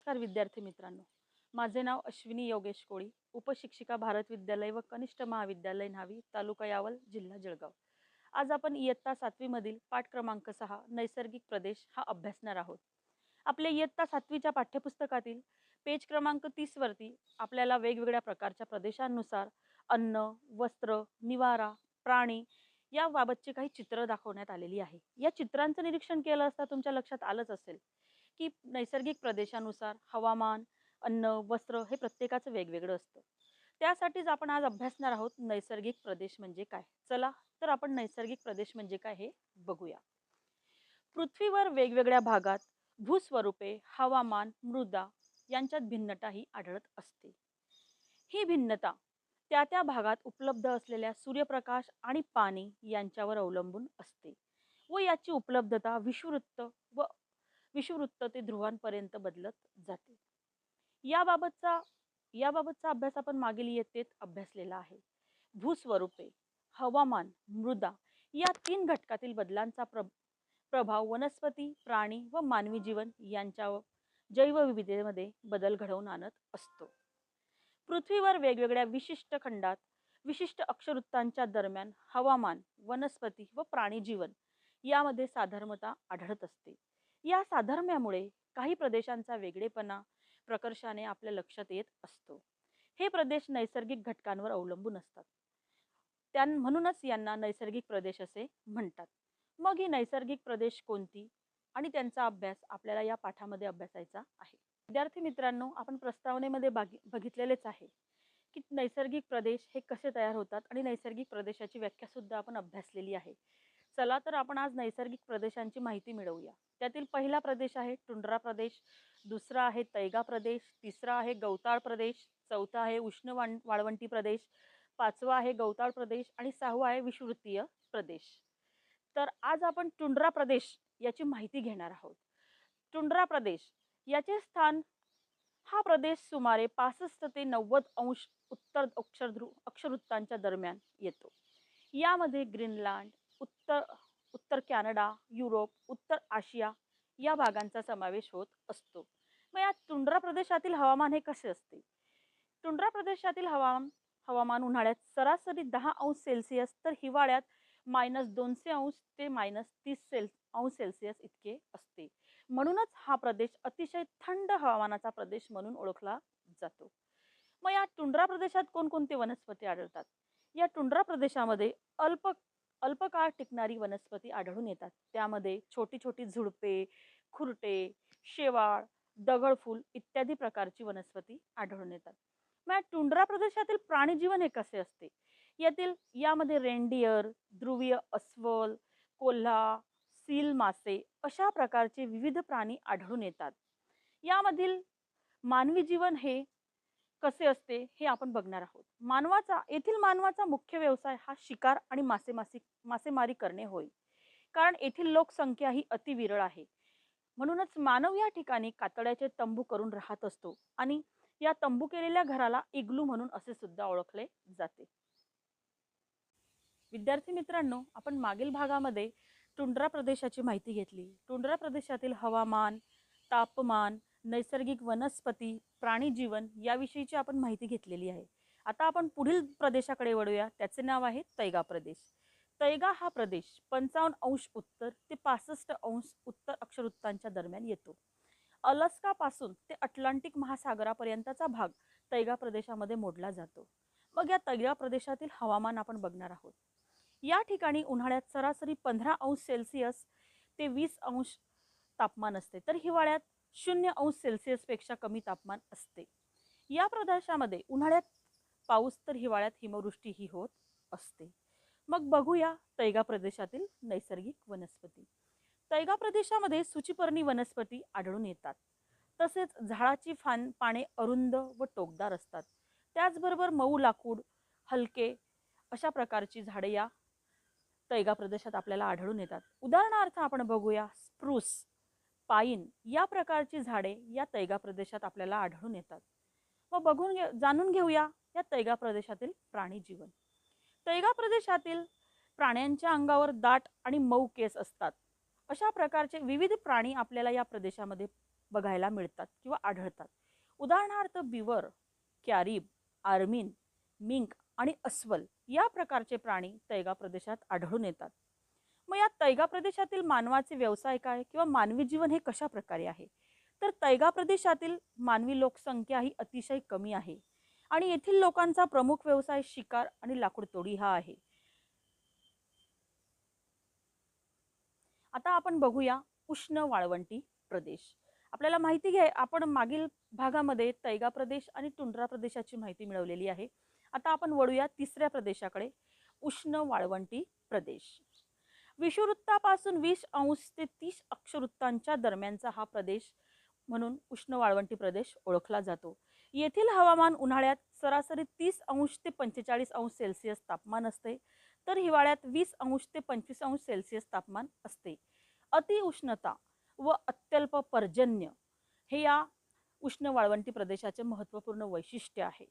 नमस्कार विद्यार्थी मित्रांनो, माझे नाव अश्विनी योगेश कोळी, उपशिक्षिका भारत विद्यालय व कनिष्ठ महाविद्यालय न्हावी, तालुका यावल, जिल्हा जळगाव. आज आपण इयत्ता 7वी मधील पाठ क्रमांक 6 नैसर्गिक प्रदेश हा अभ्यासणार आहोत. आपल्या इयत्ता 7वीच्या पाठ्यपुस्तकातील पेज क्रमांक 30 वरती आपल्याला वेगवेगळ्या प्रकारच्या प्रदेशांनुसार अन्न, वस्त्र, निवारा, प्राणी याबाबतची काही चित्र दाखवण्यात आलेली आहे. या चित्रांचं निरीक्षण केलं असता तुमच्या लक्षात आलंच असेल की नैसर्गिक प्रदेशानुसार हवामान, अन्न, वस्त्र हे प्रत्येकाचं वेगवेगळं असतं. त्यासाठीच आपण आज अभ्यासणार आहोत नैसर्गिक प्रदेश म्हणजे काय. चला तर आपण नैसर्गिक प्रदेश म्हणजे काय हे बघूया. पृथ्वीवर वेगवेगळ्या भागात भूस्वरूपे, हवामान, मृदा यांच्यात भिन्नता ही आढळत असते. ही भिन्नता त्या त्या भागात उपलब्ध असलेल्या सूर्यप्रकाश आणि पाणी यांच्यावर अवलंबून असते व याची उपलब्धता विषुववृत्त ते ध्रुवांपर्यंत बदलत जाते. याबाबतचा याबाबतचा अभ्यास आपण मागील इयत्तेत अभ्यासलेला आहे. भूस्वरूपे, हवामान, मृदा या 3 घटकातील बदलांचा प्रभाव वनस्पती, प्राणी व मानवी जीवन यांच्या जैवविविधतेमध्ये बदल घडवून आणत असतो. पृथ्वीवर वेगवेगळ्या विशिष्ट खंडात विशिष्ट अक्षवृत्तांच्या दरम्यान हवामान, वनस्पती व प्राणी जीवन यामध्ये साधर्मता आढळत असते. या साधर्म्यामुळे काही प्रदेशांचा वेगळेपणा प्रकर्षाने आपल्या लक्षात येत असतो. हे प्रदेश नैसर्गिक घटकांवर अवलंबून असतात. म्हणूनच यांना नैसर्गिक प्रदेश असे म्हणतात. मग ही नैसर्गिक प्रदेश कोणती आणि त्यांचा अभ्यास आपल्याला या पाठामध्ये अभ्यासायचा आहे. विद्यार्थी मित्रांनो, आपण प्रस्तावनेमध्ये बघितलेलेच आहे की नैसर्गिक प्रदेश हे कसे तयार होतात आणि नैसर्गिक प्रदेशाची व्याख्या सुद्धा आपण अभ्यासलेली आहे. चला तर आपण आज नैसर्गिक प्रदेशांची माहिती मिळवूया. त्यातील पहिला प्रदेश आहे टुंड्रा प्रदेश, दुसरा आहे तैगा प्रदेश, तिसरा आहे गवताळ प्रदेश, चौथा आहे उष्ण वाळवंटी प्रदेश, पाचवा आहे गवताळ प्रदेश आणि सहावा आहे विषुववृत्तीय प्रदेश. तर आज आपण टुंड्रा प्रदेश याची माहिती घेणार आहोत. टुंड्रा प्रदेश याचे स्थान हा प्रदेश सुमारे 65 ते 90 अंश उत्तर अक्षवृत्तांच्या दरम्यान येतो. यामध्ये ग्रीनलँड, उत्तर कॅनडा, युरोप, उत्तर आशिया या भागांचा समावेश होत असतो. मग या टुंड्रा प्रदेशातील हवामान हे कसे असते? टुंड्रा प्रदेशातील हवामान उन्हाळ्यात सरासरी 10 अंश सेल्सिअस तर हिवाळ्यात -200 अंश ते -30 अंश सेल्सिअस इतके असते. म्हणूनच हा प्रदेश अतिशय थंड हवामानाचा प्रदेश म्हणून ओळखला जातो. मग या टुंड्रा प्रदेशात कोणकोणते वनस्पती आढळतात? या टुंड्रा प्रदेशामध्ये अल्पकाळ टिकणारी वनस्पती आढळून येतात. त्यामध्ये छोटी छोटी झुडपे, खुरटे, शेवाळ, दगडफूल इत्यादी प्रकारची वनस्पती आढळून येतात. मग टुंड्रा प्रदेशातील प्राणी जीवन हे कसे असते? यामध्ये रेनडियर, ध्रुवीय अस्वल, कोल्हा, सील मासे अशा प्रकारचे विविध प्राणी आढळून येतात. यामधील मानवी जीवन हे कसे असते हे आपण बघणार आहोत. येथील मानवाचा मुख्य व्यवसाय हा शिकार आणि मासेमारी करणे होय. कारण येथील लोकसंख्या ही अतिविरळ आहे. म्हणूनच मानव या ठिकाणी कातड्याचे तंबू करून राहत असतो आणि या तंबू केलेल्या घराला इग्लू म्हणून असे सुद्धा ओळखले जाते. विद्यार्थी मित्रांनो, आपण मागील भागामध्ये टुंड्रा प्रदेशाची माहिती घेतली. टुंड्रा प्रदेशातील हवामान, तापमान, नैसर्गिक वनस्पती, प्राणी जीवन याविषयीची आपण माहिती घेतलेली आहे. आता आपण पुढील प्रदेशाकडे वळूया. त्याचे नाव आहे तैगा प्रदेश. तैगा हा प्रदेश 55 अंश उत्तर ते 65 अंश उत्तर अक्षवृत्तांच्या दरम्यान येतो. अलास्का पासून ते अटलांटिक महासागरापर्यंतचा भाग तैगा प्रदेशामध्ये मोडला जातो. मग या तैगा प्रदेशातील हवामान आपण बघणार आहोत. या ठिकाणी उन्हाळ्यात सरासरी 15 अंश सेल्सिअस ते 20 अंश तापमान असते, तर हिवाळ्यात 0 अंश सेल्सिअस पेक्षा कमी तापमान असते. या प्रदेशामध्ये उन्हाळ्यात पाऊस तर हिवाळ्यात हिमवृष्टी ही होत असते. मग बघूया तैगा प्रदेशातील नैसर्गिक वनस्पती. तैगा प्रदेशामध्ये सूचीपर्णी वनस्पती आढळून येतात. तसेच झाडाची पाने अरुंद व टोकदार असतात. त्याचबरोबर मऊ लाकूड, हलके अशा प्रकारची झाडे या तैगा प्रदेशात आपल्याला आढळून येतात. उदाहरणार्थ आपण बघूया स्प्रूस, पाईन या प्रकारची झाडे या तैगा प्रदेशात आपल्याला आढळून येतात. मग जाणून घेऊया या तैगा प्रदेशातील प्राणी जीवन. तैगा प्रदेशातील प्राण्यांच्या अंगावर दाट आणि मऊ केस असतात अशा प्रकारचे विविध प्राणी आपल्याला या प्रदेशामध्ये बघायला मिळतात किंवा आढळतात. उदाहरणार्थ बिवर, कॅरीब, आर्मीन, मिंक आणि अस्वल या प्रकारचे प्राणी तैगा प्रदेशात आढळून येतात. मग या तैगा प्रदेशातील मानवाचे व्यवसाय काय किंवा मानवी जीवन हे कशा प्रकारे आहे? तर तैगा प्रदेशातील मानवी लोकसंख्या ही अतिशय कमी आहे आणि येथील लोकांचा प्रमुख व्यवसाय शिकार आणि लाकूडतोडी हा आहे. आता आपण बघूया उष्ण वाळवंटी प्रदेश. आपल्याला माहिती घ्या, आपण मागील भागामध्ये तैगा प्रदेश आणि टुंड्रा प्रदेशाची माहिती मिळवलेली आहे. आता आपण वळूया तिसऱ्या प्रदेशाकडे, उष्ण वाळवंटी प्रदेश. विषुववृत्तापासून 20° ते 30° दरम्यानचा हा प्रदेश म्हणून उष्ण वाळवंटी प्रदेश ओळखला जातो. येथील हवामान उन्हाळ्यात सरासरी 30° ते 45° तापमान असते, तर हिवाळ्यात 20° ते 25° तापमान असते. अतिउष्णता व अत्यल्प पर्जन्य हे या उष्ण वाळवंटी प्रदेशाचे महत्त्वपूर्ण वैशिष्ट्य आहे.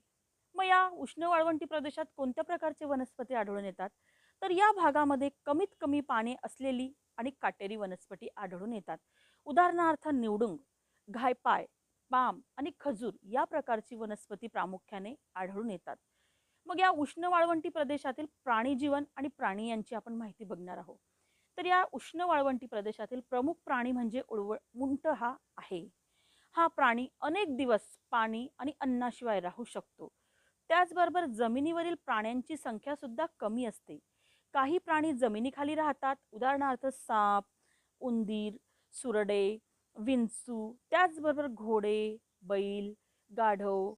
मग या उष्ण वाळवंटी प्रदेशात कोणत्या प्रकारचे वनस्पती आढळून येतात? तर या भागामध्ये कमीत कमी पाणी असलेली आणि काटेरी वनस्पती आढळून येतात. उदाहरणार्थ निवडुंग, घायपाय, पाम आणि खजूर या प्रकारची वनस्पती प्रामुख्याने आढळून येतात. मग या उष्ण वाळवंटी प्रदेशातील प्राणी जीवन आणि प्राणी यांची आपण माहिती बघणार आहोत. तर या उष्ण वाळवंटी प्रदेशातील प्रमुख प्राणी म्हणजे उंट हा आहे. हा प्राणी अनेक दिवस पाणी आणि अन्नाशिवाय राहू शकतो. त्याचबरोबर जमिनीवरील प्राण्यांची संख्या सुद्धा कमी असते. काही प्राणी जमिनीखाली राहतात, उदाहरणार्थ साप, उंदीर, सुरडे, विंचू, त्याचबरोबर घोडे, बैल, गाढव,